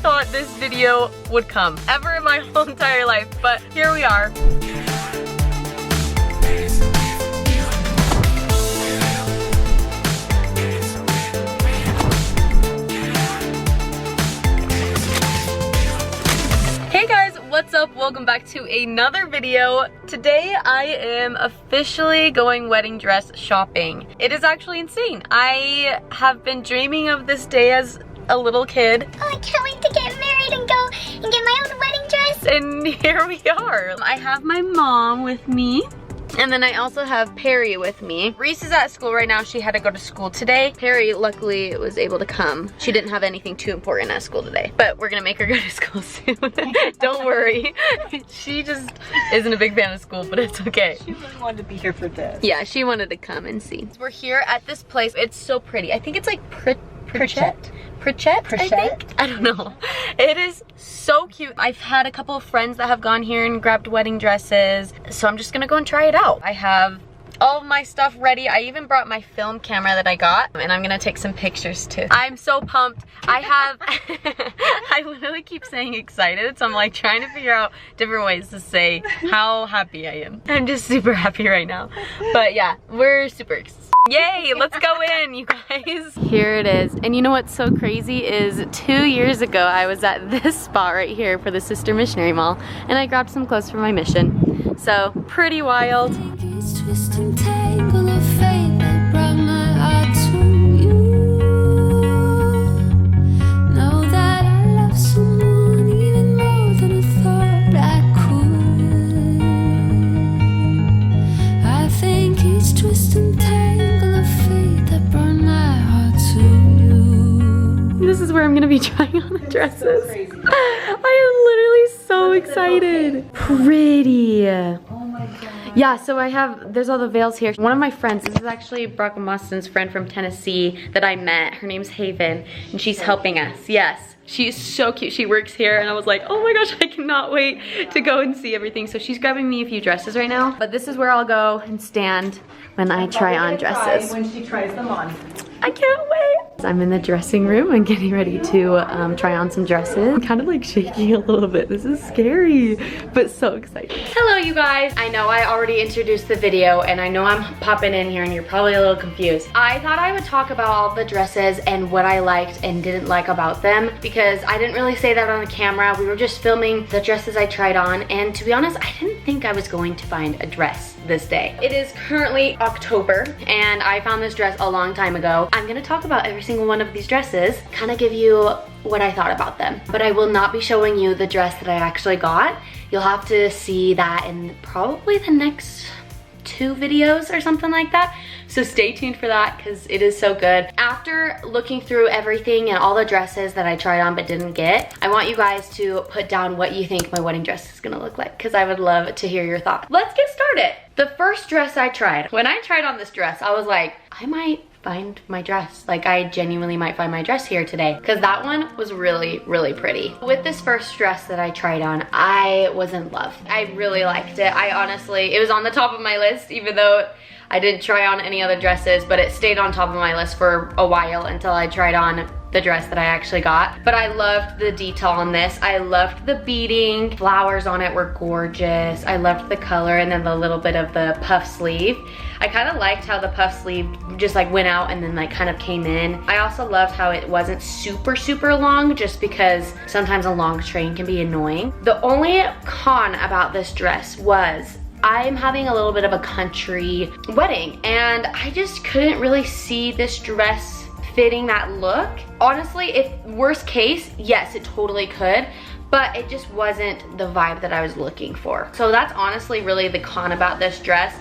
thought this video would come ever in my whole entire life, but here we are. Hey guys, what's up? Welcome back to another video. Today I am officially going wedding dress shopping. It is actually insane. I have been dreaming of this day as a little kid. Oh, I can't wait to get married and go and get my own wedding dress. And here we are. I have my mom with me. And then I also have Perri with me. Reese is at school right now. She had to go to school today. Perri, luckily, was able to come. She didn't have anything too important at school today. But we're gonna make her go to school soon. Don't worry. She just isn't a big fan of school, but it's okay. She really wanted to be here for this. Yeah, she wanted to come and see. We're here at this place. It's so pretty. I think it's like Pritchett, I think? I don't know. It is so cute. I've had a couple of friends that have gone here and grabbed wedding dresses, so I'm just gonna go and try it out. I have all of my stuff ready. I even brought my film camera that I got, and I'm gonna take some pictures too. I'm so pumped. I have, I literally keep saying excited, so I'm like trying to figure out different ways to say how happy I am. I'm just super happy right now. But yeah, we're super excited. Yay, let's go in, you guys. Here it is. And you know what's so crazy is 2 years ago, I was at this spot right here for the Sister Missionary Mall, and I grabbed some clothes for my mission. So, pretty wild. This is where I'm gonna be trying on the dresses. I am literally so excited. Pretty. Oh my god. Yeah, so there's all the veils here. One of my friends, this is actually Brock Mustin's friend from Tennessee that I met. Her name's Haven, and she's helping us, yes. She's so cute. She works here, and I was like, oh my gosh, I cannot wait to go and see everything. So she's grabbing me a few dresses right now. But this is where I'll go and stand when I try on dresses. When she tries them on. I can't wait. I'm in the dressing room. I'm getting ready to try on some dresses. I'm kind of like shaking a little bit. This is scary, but so excited. Hello, you guys. I know I already introduced the video, and I know I'm popping in here and you're probably a little confused. I thought I would talk about all the dresses and what I liked and didn't like about them, because I didn't really say that on the camera. We were just filming the dresses I tried on, and to be honest, I didn't think I was going to find a dress this day. It is currently October, and I found this dress a long time ago. I'm gonna talk about every single one of these dresses, kind of give you what I thought about them. But I will not be showing you the dress that I actually got. You'll have to see that in probably the next 2 videos or something like that. So stay tuned for that, because it is so good. After looking through everything and all the dresses that I tried on but didn't get, I want you guys to put down what you think my wedding dress is gonna look like, because I would love to hear your thoughts. Let's get started. The first dress I tried, when I tried on this dress, I was like, I might find my dress. Like, I genuinely might find my dress here today, because that one was really, really pretty. With this first dress that I tried on, I was in love. I really liked it. It was on the top of my list, even though I didn't try on any other dresses, but it stayed on top of my list for a while until I tried on the dress that I actually got. But I loved the detail on this. I loved the beading. Flowers on it were gorgeous. I loved the color, and then the little bit of the puff sleeve. I kind of liked how the puff sleeve just like went out and then like kind of came in. I also loved how it wasn't super, super long, just because sometimes a long train can be annoying. The only con about this dress was I'm having a little bit of a country wedding, and I just couldn't really see this dress fitting that look. Honestly, if worst case, yes, it totally could, but it just wasn't the vibe that I was looking for. So that's honestly really the con about this dress.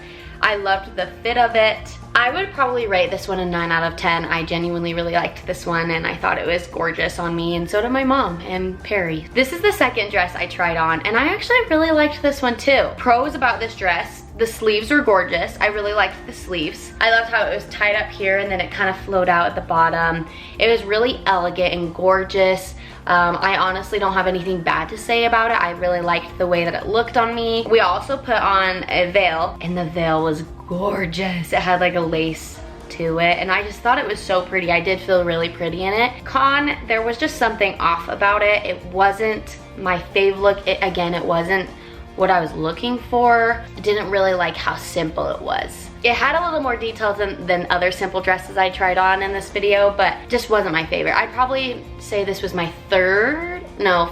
I loved the fit of it. I would probably rate this one a 9 out of 10. I genuinely really liked this one, and I thought it was gorgeous on me, and so did my mom and Perri. This is the second dress I tried on, and I actually really liked this one too. Pros about this dress: the sleeves were gorgeous. I really liked the sleeves. I loved how it was tied up here and then it kind of flowed out at the bottom. It was really elegant and gorgeous. I honestly don't have anything bad to say about it. I really liked the way that it looked on me. We also put on a veil, and the veil was gorgeous. It had like a lace to it, and I just thought it was so pretty. I did feel really pretty in it. Con, there was just something off about it. It wasn't my fave look. It wasn't what I was looking for. I didn't really like how simple it was. It had a little more details than other simple dresses I tried on in this video, but just wasn't my favorite. I'd probably say this was my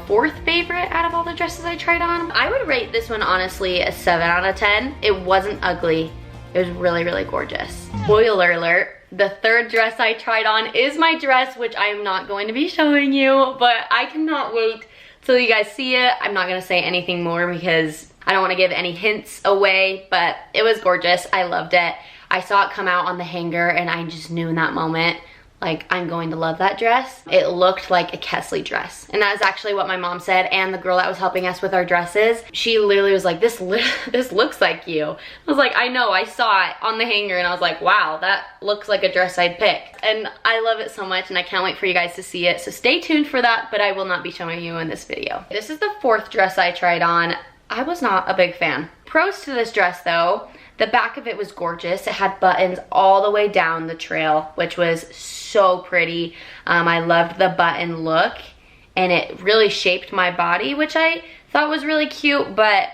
fourth favorite out of all the dresses I tried on. I would rate this one honestly a 7 out of 10. It wasn't ugly. It was really, really gorgeous. Spoiler alert, the third dress I tried on is my dress, which I'm not going to be showing you, but I cannot wait till you guys see it. I'm not gonna say anything more because I don't want to give any hints away, but it was gorgeous. I loved it. I saw it come out on the hanger and I just knew in that moment, like, I'm going to love that dress. It looked like a Kesley dress. And that is actually what my mom said, and the girl that was helping us with our dresses, she literally was like, this looks like you. I was like, I know, I saw it on the hanger and I was like, wow, that looks like a dress I'd pick. And I love it so much and I can't wait for you guys to see it. So stay tuned for that, but I will not be showing you in this video. This is the fourth dress I tried on. I was not a big fan. Pros to this dress though, the back of it was gorgeous. It had buttons all the way down the trail, which was so pretty. I loved the button look and it really shaped my body, which I thought was really cute, but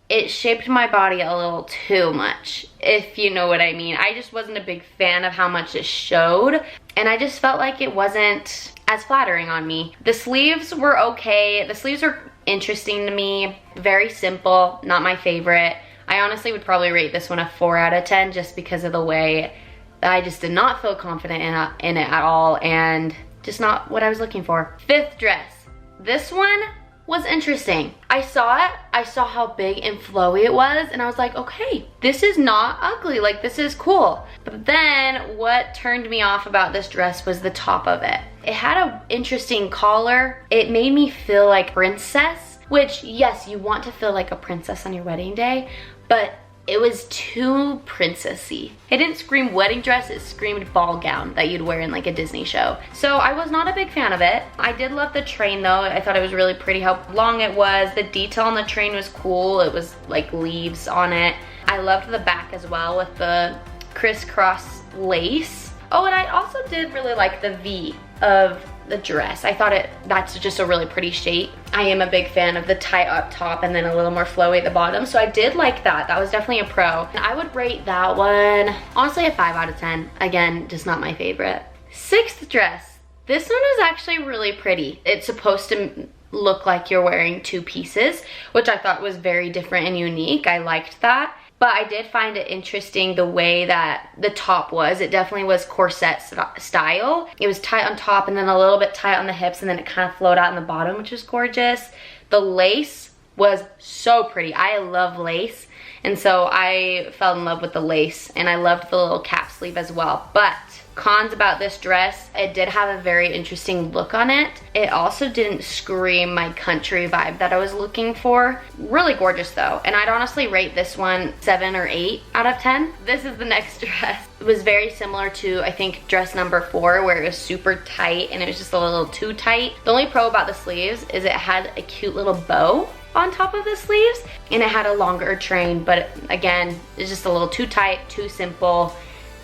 it shaped my body a little too much, if you know what I mean. I just wasn't a big fan of how much it showed, and I just felt like it wasn't as flattering on me. The sleeves were okay. The sleeves were interesting to me. Very simple, not my favorite. I honestly would probably rate this one a 4 out of 10 just because of the way that I just did not feel confident in it at all, and just not what I was looking for. Fifth dress. This one was interesting. I saw it, I saw how big and flowy it was, and I was like, okay, this is not ugly, like this is cool. But then what turned me off about this dress was the top of it. It had an interesting collar. It made me feel like princess, which yes, you want to feel like a princess on your wedding day, but it was too princessy. It didn't scream wedding dress, it screamed ball gown that you'd wear in like a Disney show. So I was not a big fan of it. I did love the train though. I thought it was really pretty how long it was. The detail on the train was cool. It was like leaves on it. I loved the back as well with the crisscross lace. Oh, and I also did really like the V of the dress. I thought that's just a really pretty shape. I am a big fan of the tie up top and then a little more flowy at the bottom, so I did like that. That was definitely a pro. And I would rate that one honestly a 5 out of 10. Again, just not my favorite. Sixth dress. This one was actually really pretty. It's supposed to look like you're wearing 2 pieces, which I thought was very different and unique. I liked that. But I did find it interesting the way that the top was. It definitely was corset style. It was tight on top and then a little bit tight on the hips, and then it kind of flowed out in the bottom, which was gorgeous. The lace was so pretty. I love lace, and so I fell in love with the lace, and I loved the little cap sleeve as well. But cons about this dress, it did have a very interesting look on it. It also didn't scream my country vibe that I was looking for. Really gorgeous though, and I'd honestly rate this one 7 or 8 out of 10. This is the next dress. It was very similar to, I think, dress number 4, where it was super tight and it was just a little too tight. The only pro about the sleeves is it had a cute little bow on top of the sleeves, and it had a longer train, but again, it's just a little too tight, too simple.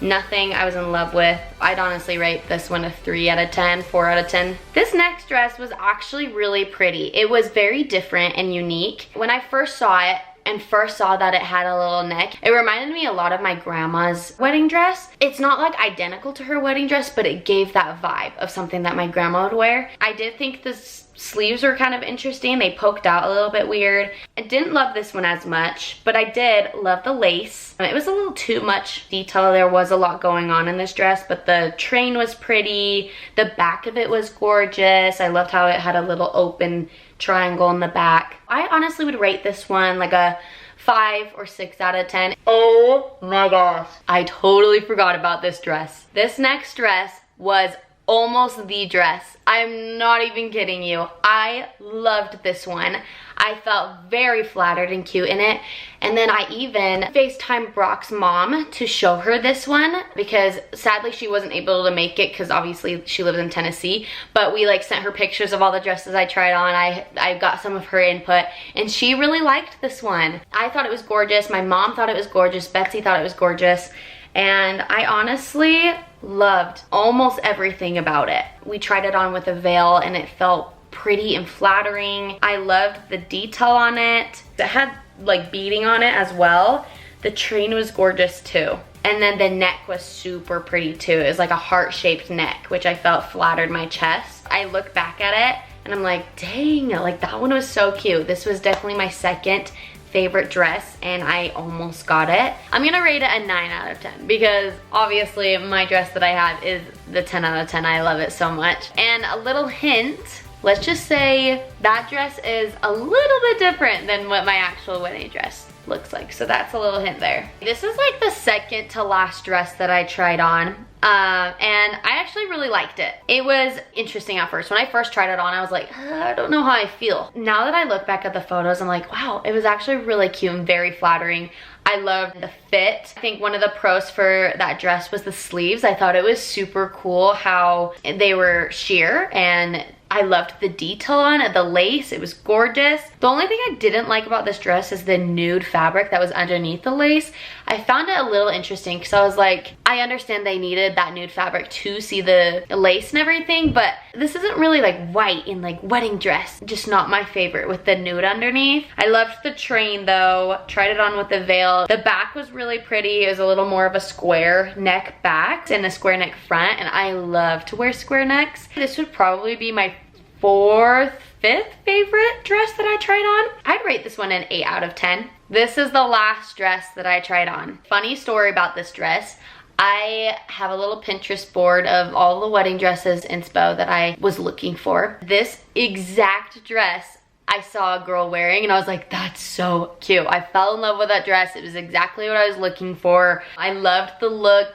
Nothing I was in love with. I'd honestly rate this one a 3 out of 10, 4 out of 10. This next dress was actually really pretty. It was very different and unique. When I first saw it, and first saw that it had a little neck, it reminded me a lot of my grandma's wedding dress. It's not like identical to her wedding dress, but it gave that vibe of something that my grandma would wear. I did think the sleeves were kind of interesting. They poked out a little bit weird. I didn't love this one as much, but I did love the lace. It was a little too much detail. There was a lot going on in this dress, but the train was pretty. The back of it was gorgeous. I loved how it had a little open triangle in the back. I honestly would rate this one like a 5 or 6 out of 10. Oh my gosh. I totally forgot about this dress. This next dress was almost the dress. I'm not even kidding you. I loved this one. I felt very flattered and cute in it. And then I even FaceTimed Brock's mom to show her this one, because sadly she wasn't able to make it because obviously she lives in Tennessee. But we like sent her pictures of all the dresses I tried on. I got some of her input and she really liked this one. I thought it was gorgeous. My mom thought it was gorgeous. Betsy thought it was gorgeous. and I honestly loved almost everything about it. We tried it on with a veil and it felt pretty and flattering. I loved the detail on it. It had like beading on it as well. The train was gorgeous too. And then the neck was super pretty too. It was like a heart-shaped neck, which I felt flattered my chest. I look back at it and I'm like, dang, like that one was so cute. This was definitely my second favorite dress and I almost got it. I'm gonna rate it a 9 out of 10 because obviously my dress that I have is the 10 out of 10. I love it so much. And a little hint, let's just say that dress is a little bit different than what my actual wedding dress looks like. So that's a little hint there. This is like the second to last dress that I tried on. And I actually really liked it. It was interesting at first. When I first tried it on, I was like, I don't know how I feel. Now that I look back at the photos, I'm like, wow, it was actually really cute and very flattering. I loved the fit. I think one of the pros for that dress was the sleeves. I thought it was super cool how they were sheer, and I loved the detail on it, the lace, it was gorgeous. The only thing I didn't like about this dress is the nude fabric that was underneath the lace. I found it a little interesting because I was like, I understand they needed that nude fabric to see the lace and everything, but this isn't really like white in like wedding dress. Just not my favorite with the nude underneath. I loved the train though, tried it on with the veil. The back was really pretty. It was a little more of a square neck back and a square neck front, and I love to wear square necks. This would probably be my fourth, fifth favorite dress that I tried on. I'd rate this one an 8 out of 10. This is the last dress that I tried on. Funny story about this dress. I have a little Pinterest board of all the wedding dresses inspo that I was looking for. This exact dress I saw a girl wearing and I was like, that's so cute. I fell in love with that dress. It was exactly what I was looking for. I loved the look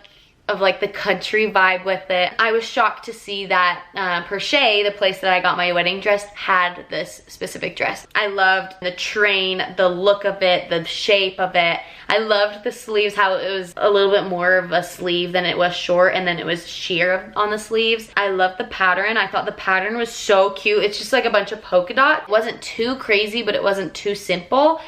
of like the country vibe with it. I was shocked to see that Per Se, the place that I got my wedding dress, had this specific dress. I loved the train, the look of it, the shape of it. I loved the sleeves, how it was a little bit more of a sleeve than it was short, and then it was sheer on the sleeves. I loved the pattern. I thought the pattern was so cute. It's just like a bunch of polka dot. It wasn't too crazy, but it wasn't too simple.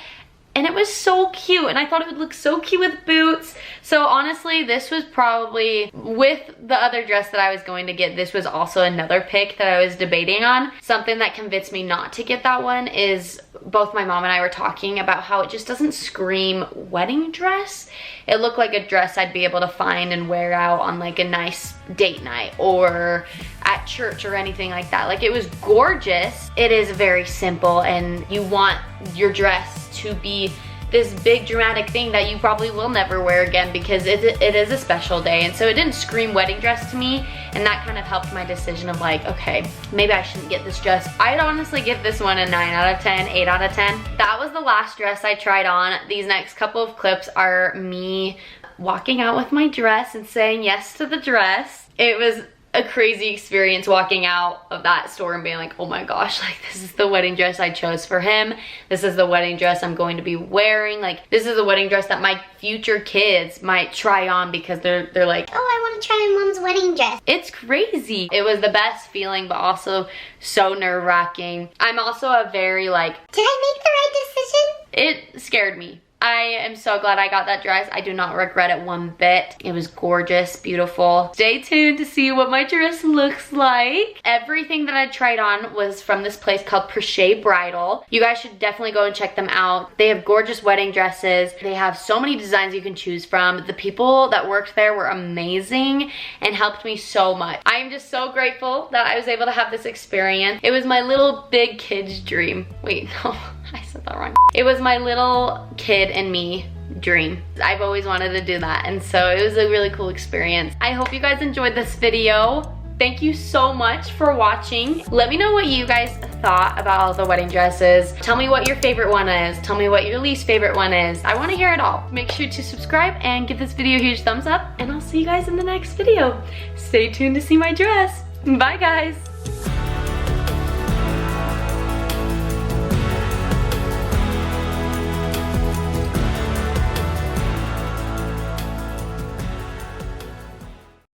And it was so cute, and I thought it would look so cute with boots. So honestly, this was probably, with the other dress that I was going to get, this was also another pick that I was debating on. Something that convinced me not to get that one is both my mom and I were talking about how it just doesn't scream wedding dress. It looked like a dress I'd be able to find and wear out on like a nice date night or at church or anything like that. Like, it was gorgeous. It is very simple, and you want your dress to be this big dramatic thing that you probably will never wear again because it is a special day. And so it didn't scream wedding dress to me, and that kind of helped my decision of like, okay, maybe I shouldn't get this dress. I'd honestly give this one a 9 out of 10, 8 out of 10. That was the last dress I tried on. These next couple of clips are me walking out with my dress and saying yes to the dress. It was a crazy experience walking out of that store and being like, oh my gosh, like this is the wedding dress I chose for him. This is the wedding dress I'm going to be wearing. Like, this is the wedding dress that my future kids might try on because they're like, oh, I want to try on mom's wedding dress. It's crazy. It was the best feeling, but also so nerve-wracking. I'm also a very like, did I make the right decision? It scared me. I am so glad I got that dress. I do not regret it one bit. It was gorgeous, beautiful. Stay tuned to see what my dress looks like. Everything that I tried on was from this place called Per Se Bridal. You guys should definitely go and check them out. They have gorgeous wedding dresses. They have so many designs you can choose from. The people that worked there were amazing and helped me so much. I am just so grateful that I was able to have this experience. It was my little big kid's dream. Wait, no. I said that wrong. It was my little kid and me dream. I've always wanted to do that, and so it was a really cool experience. I hope you guys enjoyed this video. Thank you so much for watching. Let me know what you guys thought about all the wedding dresses. Tell me what your favorite one is. Tell me what your least favorite one is. I want to hear it all. Make sure to subscribe and give this video a huge thumbs up, and I'll see you guys in the next video. Stay tuned to see my dress. Bye guys.